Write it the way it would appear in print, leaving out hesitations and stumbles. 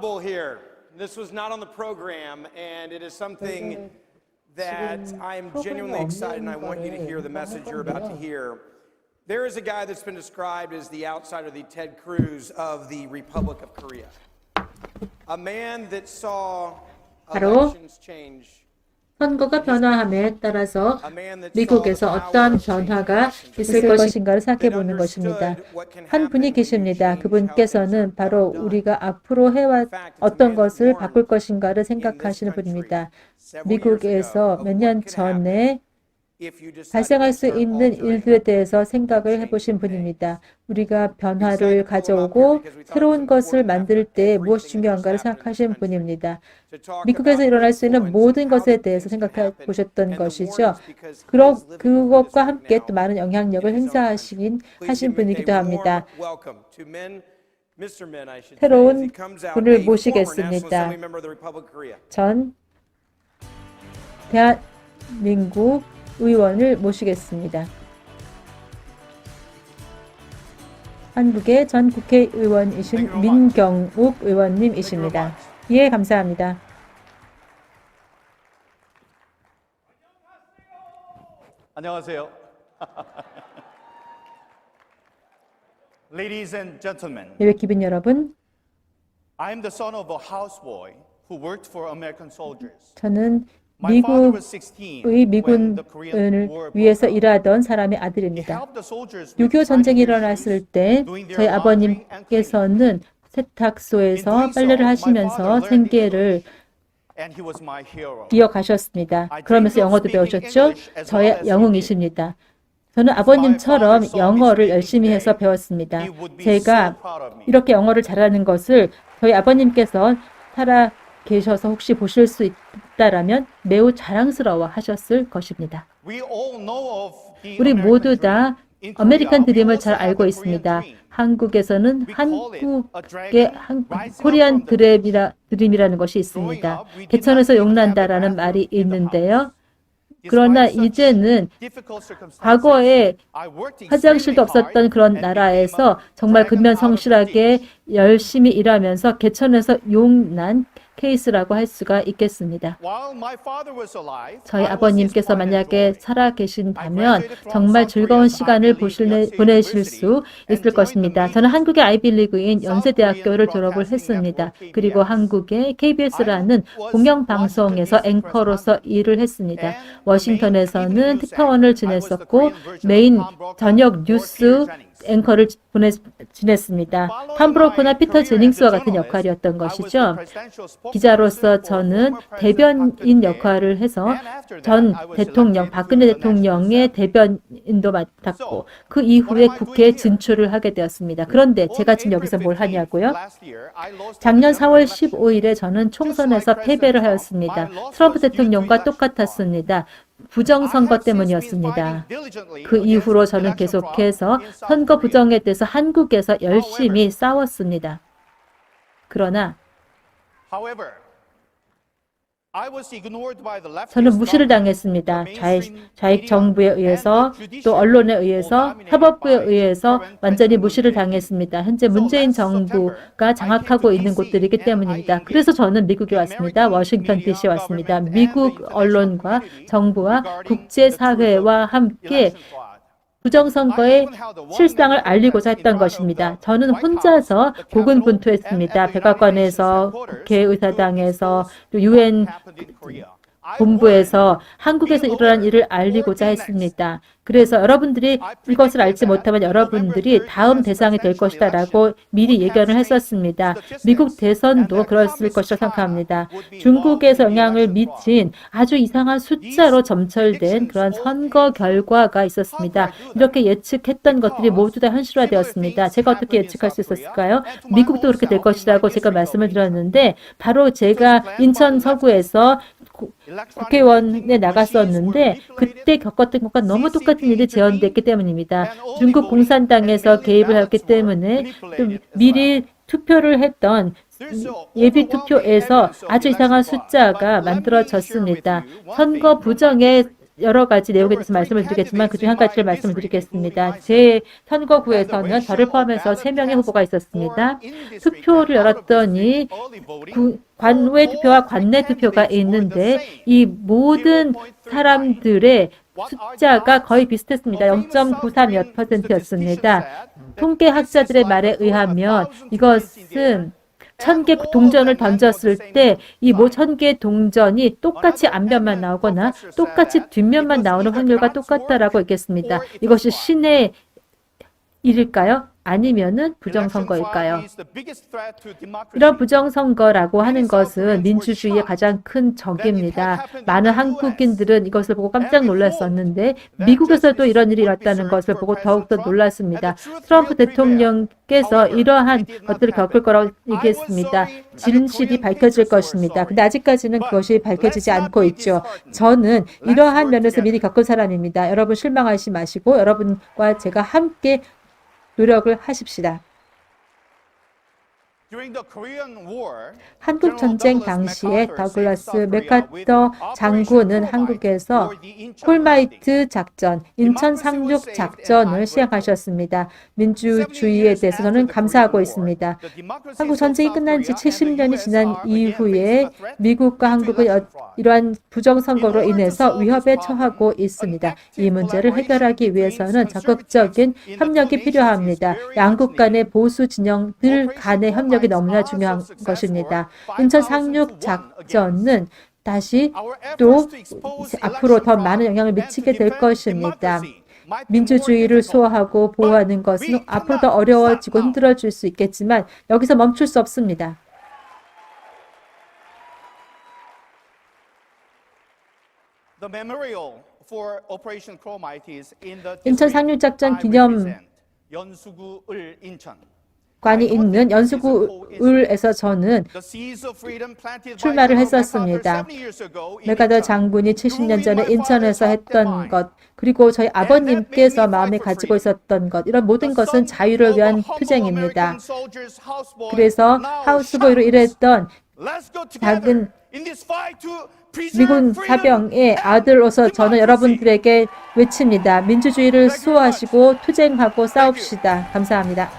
audible here. This was not on the program, and it is something that I am genuinely excited, and I want you to hear the message you're about to hear. There is a guy that's been described as the outsider, the Ted Cruz of the Republic of Korea. A man that saw elections change. 선거가 변화함에 따라서 미국에서 어떠한 변화가 있을 것인가를 생각해 보는 것입니다. 한 분이 계십니다. 그분께서는 바로 우리가 앞으로 해와 어떤 것을 바꿀 것인가를 생각하시는 분입니다. 미국에서 몇 년 전에 발생할 수 있는 일들에 대해서 생각을 해보신 분입니다. 우리가 변화를 가져오고 새로운 것을 만들 때 무엇이 중요한가를 생각하신 분입니다. 미국에서 일어날 수 있는 모든 것에 대해서 생각해 보셨던 것이죠. 그것과 함께 또 많은 영향력을 행사하신 분이기도 합니다. 새로운 분을 모시겠습니다. 전 대한민국 의원을 모시겠습니다. 한국의 전 국회의원이신 민경욱 의원님이십니다. 예, 감사합니다. 안녕하세요. Ladies and gentlemen, 예배 기빈 여러분, I am the son of a houseboy who worked for American soldiers. 저는 미국의 미군을 위해서 일하던 사람의 아들입니다. 6.25 전쟁이 일어났을 때 저희 아버님께서는 세탁소에서 빨래를 하시면서 생계를 이어가셨습니다. 그러면서 영어도 배우셨죠? 저의 영웅이십니다. 저는 아버님처럼 영어를 열심히 해서 배웠습니다. 제가 이렇게 영어를 잘하는 것을 저희 아버님께서 계셔서 혹시 보실 수 있다라면 매우 자랑스러워 하셨을 것입니다. 우리 모두 다 아메리칸 드림을 잘 알고 있습니다. 한국에서는 한국의 코리안 드림이라는 것이 있습니다. 개천에서 용난다라는 말이 있는데요. 그러나 이제는 과거에 화장실도 없었던 그런 나라에서 정말 근면성실하게 열심히 일하면서 개천에서 용난 케이스라고 할 수가 있겠습니다. 저희 아버님께서 만약에 살아 계신다면 정말 즐거운 시간을 보내실 수 있을 것입니다. 저는 한국의 아이비리그인 연세대학교를 졸업을 했습니다. 그리고 한국의 KBS라는 공영방송에서 앵커로서 일을 했습니다. 워싱턴에서는 특파원을 지냈었고 메인 저녁 뉴스 앵커를 지냈습니다. 톰 브로커나 피터 제닝스와 같은 역할이었던 것이죠. 기자로서 저는 대변인 역할을 해서 전 대통령, 박근혜 대통령의 대변인도 맡았고 그 이후에 국회에 진출을 하게 되었습니다. 그런데 제가 지금 여기서 뭘 하냐고요? 작년 4월 15일에 저는 총선에서 패배를 하였습니다. 트럼프 대통령과 똑같았습니다. 부정선거 때문이었습니다. 그 이후로 저는 계속해서 선거 부정에 대해서 한국에서 열심히 싸웠습니다. 그러나 저는 무시를 당했습니다. 좌익 정부에 의해서 또 언론에 의해서 사법부에 의해서 완전히 무시를 당했습니다. 현재 문재인 정부가 장악하고 있는 곳들이기 때문입니다. 그래서 저는 미국에 왔습니다. 워싱턴 DC에 왔습니다. 미국 언론과 정부와 국제사회와 함께 부정선거의 실상을 알리고자 했던 것입니다. 저는 혼자서 고군분투했습니다. 백악관에서, 국회의사당에서, 또 UN 본부에서 한국에서 일어난 일을 알리고자 했습니다. 그래서 여러분들이 이것을 알지 못하면 여러분들이 다음 대상이 될 것이다 라고 미리 예견을 했었습니다. 미국 대선도 그랬을 것이라 생각합니다. 중국에서 영향을 미친 아주 이상한 숫자로 점철된 그런 선거 결과가 있었습니다. 이렇게 예측했던 것들이 모두 다 현실화되었습니다. 제가 어떻게 예측할 수 있었을까요? 미국도 그렇게 될 것이라고 제가 말씀을 드렸는데 바로 제가 인천 서구에서 국회의원에 나갔었는데 그때 겪었던 것과 너무 똑같은 일이 재현됐기 때문입니다. 중국 공산당에서 개입을 했기 때문에 미리 투표를 했던 예비 투표에서 아주 이상한 숫자가 만들어졌습니다. 선거 부정에 여러 가지 내용에 대해서 말씀을 드리겠지만 그중 한 가지를 말씀을 드리겠습니다. 제 선거구에서는 저를 포함해서 3명의 후보가 있었습니다. 투표를 열었더니 관외 투표와 관내 투표가 있는데 이 모든 사람들의 숫자가 거의 비슷했습니다. 0.93몇 %였습니다. 통계학자들의 말에 의하면 이것은 1000개 동전을 던졌을 때 이 1000개 동전이 똑같이 앞면만 나오거나 똑같이 뒷면만 나오는 확률과 똑같다라고 했겠습니다. 이것이 신의 일일까요? 아니면은 부정선거일까요? 이런 부정선거라고 하는 것은 민주주의의 가장 큰 적입니다. 많은 한국인들은 이것을 보고 깜짝 놀랐었는데 미국에서도 이런 일이 일어났다는 것을 보고 더욱더 놀랐습니다. 트럼프 대통령께서 이러한 것들을 겪을 거라고 얘기했습니다. 진실이 밝혀질 것입니다. 근데 아직까지는 그것이 밝혀지지 않고 있죠. 저는 이러한 면에서 미리 겪은 사람입니다. 여러분 실망하지 마시고 여러분과 제가 함께 노력을 하십시다. 한국 전쟁 당시에 더글라스 맥카터 장군은 한국에서 콜마이트 작전, 인천 상륙 작전을 시행하셨습니다. 민주주의에 대해서 저는 감사하고 있습니다. 한국 전쟁이 끝난 지 70년이 지난 이후에 미국과 한국은 이러한 부정선거로 인해서 위협에 처하고 있습니다. 이 문제를 해결하기 위해서는 적극적인 협력이 필요합니다. 양국 간의 보수 진영들 간의 협력이 너무나 중요한 것입니다. 인천 상륙 작전은 다시 또 앞으로 더 많은 영향을 미치게 될 것입니다. 민주주의를 수호하고 보호하는 것은 앞으로 더 어려워지고 힘들어질 수 있겠지만 여기서 멈출 수 없습니다. 인천 상륙작전 기념관이 있는 연수구을에서 저는 출마를 했었습니다. 맥카터 장군이 70년 전에 인천에서 했던 것, 그리고 저희 아버님께서 마음에 가지고 있었던 것, 이런 모든 것은 자유를 위한 투쟁입니다. 그래서 하우스보이로 일했던 작은 미군 사병의 아들로서 저는 여러분들에게 외칩니다. 민주주의를 수호하시고 투쟁하고 싸웁시다. 감사합니다.